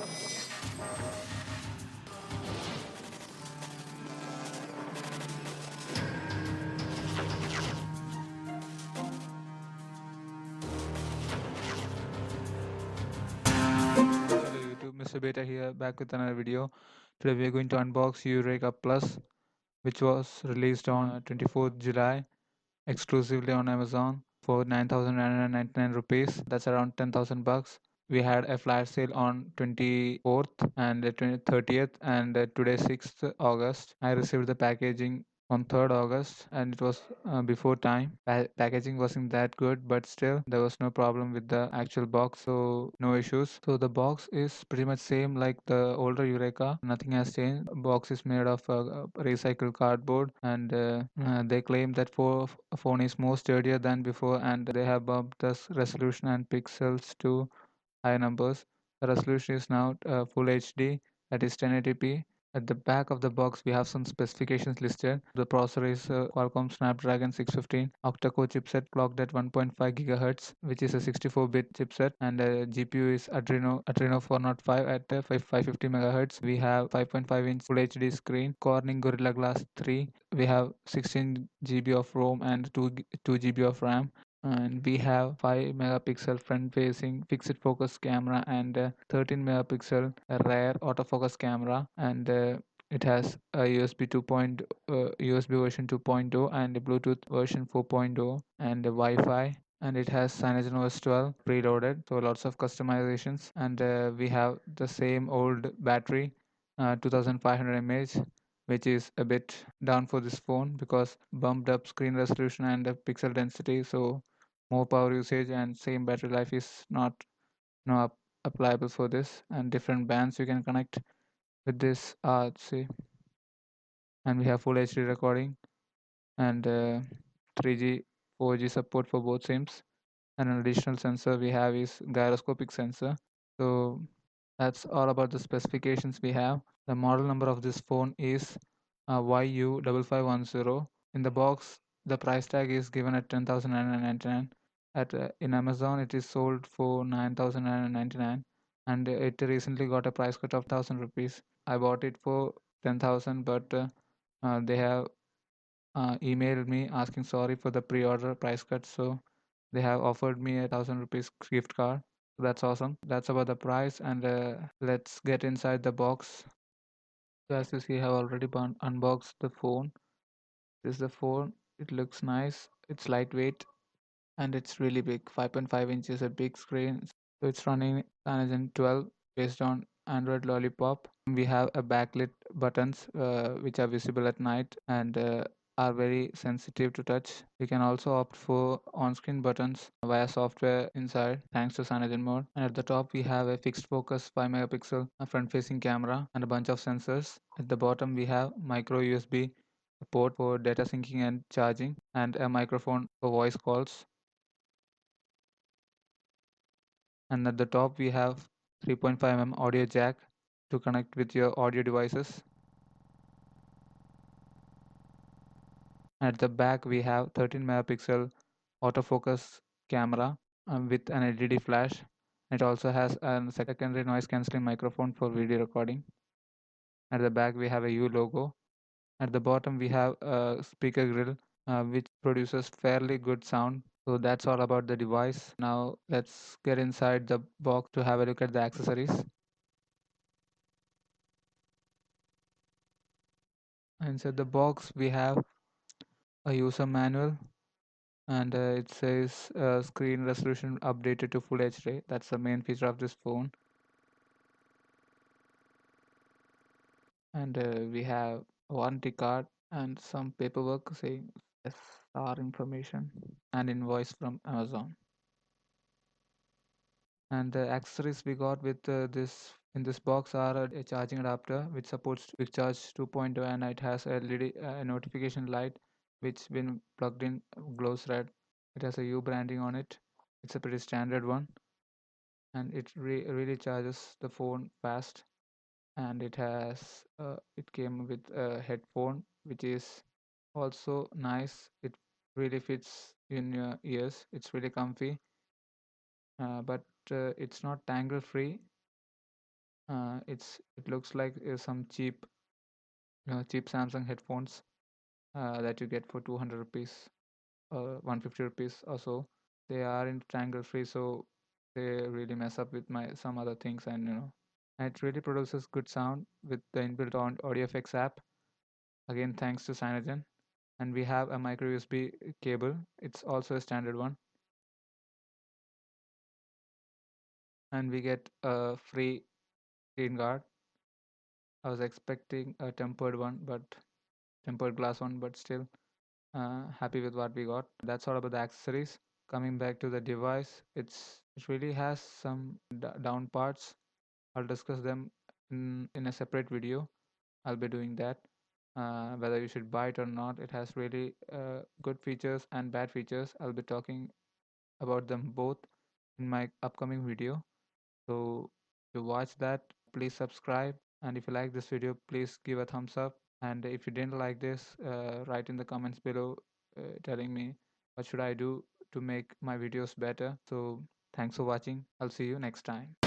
Hello YouTube, Mr. Beta here, back with another video. Today we are going to unbox Eureka Plus, which was released on 24th July exclusively on Amazon for 9,999 rupees. That's around 10,000 bucks. We had a flash sale on 24th and 30th, and today 6th August. I received the packaging on 3rd August, and it was before time. Packaging wasn't that good, but still there was no problem with the actual box, so no issues. So the box is pretty much same like the older Eureka. Nothing has changed. Box is made of recycled cardboard, and they claim that phone is more sturdier than before, and they have bumped the resolution and pixels to high numbers. The resolution is now full HD, that is 1080p. At the back of the box, we have some specifications listed. The processor is Qualcomm Snapdragon 615 octa-core chipset clocked at 1.5 GHz, which is a 64-bit chipset, and GPU is Adreno 405 at 550 MHz. We have 5.5-inch Full HD screen, Corning Gorilla Glass 3. We have 16 GB of ROM and 2 GB of RAM, and we have 5 megapixel front facing fixed focus camera and 13 megapixel rear autofocus camera, and it has a USB version 2.0 and a Bluetooth version 4.0 and a Wi-Fi, and it has CyanogenOS 12 preloaded, so lots of customizations. And we have the same old battery, 2500 mAh, which is a bit down for this phone because bumped up screen resolution and pixel density, so more power usage and same battery life is not applicable for this. And different bands you can connect with this see, and we have full HD recording and 3G 4G support for both sims, and an additional sensor we have is gyroscopic sensor. So that's all about the specifications we have. The model number of this phone is YU5510. In the box, the price tag is given at 10,999. At in Amazon, it is sold for 9,999, and it recently got a price cut of 1,000 rupees. I bought it for 10,000, but they have emailed me asking sorry for the pre-order price cut, so they have offered me a 1,000 rupees gift card. That's awesome. That's about the price, and let's get inside the box. So as you see, I have already unboxed the phone. This is the phone. It looks nice. It's lightweight and it's really big. 5.5 inches, a big screen. So it's running Cyanogen 12 based on Android Lollipop. We have a backlit buttons which are visible at night and are very sensitive to touch. We can also opt for on-screen buttons via software inside thanks to Cyanogen mode. And at the top we have a fixed focus 5 megapixel front-facing camera and a bunch of sensors. At the bottom we have micro USB port for data syncing and charging, and a microphone for voice calls. And at the top we have 3.5 mm audio jack to connect with your audio devices. At the back we have 13 megapixel autofocus camera with an LED flash. It also has a secondary noise cancelling microphone for video recording. At the back we have a U logo. At the bottom we have a speaker grill which produces fairly good sound. So that's all about the device. Now let's get inside the box to have a look at the accessories. Inside the box we have a user manual, and it says screen resolution updated to full HD. That's the main feature of this phone. And we have warranty card and some paperwork saying SR information and invoice from Amazon. And the accessories we got with this in this box are a charging adapter which supports Quick Charge 2.0, and it has a LED notification light which when plugged in glows red. It has a U branding on it. It's a pretty standard one, and it really charges the phone fast. And it came with a headphone which is also nice. It really fits in your ears. It's really comfy, but it's not tangle free. It looks like some cheap Samsung headphones that you get for 200 rupees, 150 rupees or so. They are in tangle free, so they really mess up with my some other things, and and it really produces good sound with the inbuilt on audio effects app. Again, thanks to Cyanogen. And we have a micro USB cable. It's also a standard one, and we get a free screen guard. I was expecting a tempered glass one, but still happy with what we got. That's all about the accessories. Coming back to the device, it really has some down parts. I'll discuss them in a separate video. I'll be doing that. Whether you should buy it or not, it has really good features and bad features. I'll be talking about them both in my upcoming video. So to watch that, please subscribe. And if you like this video, please give a thumbs up. And if you didn't like this, write in the comments below telling me what should I do to make my videos better. So thanks for watching. I'll see you next time.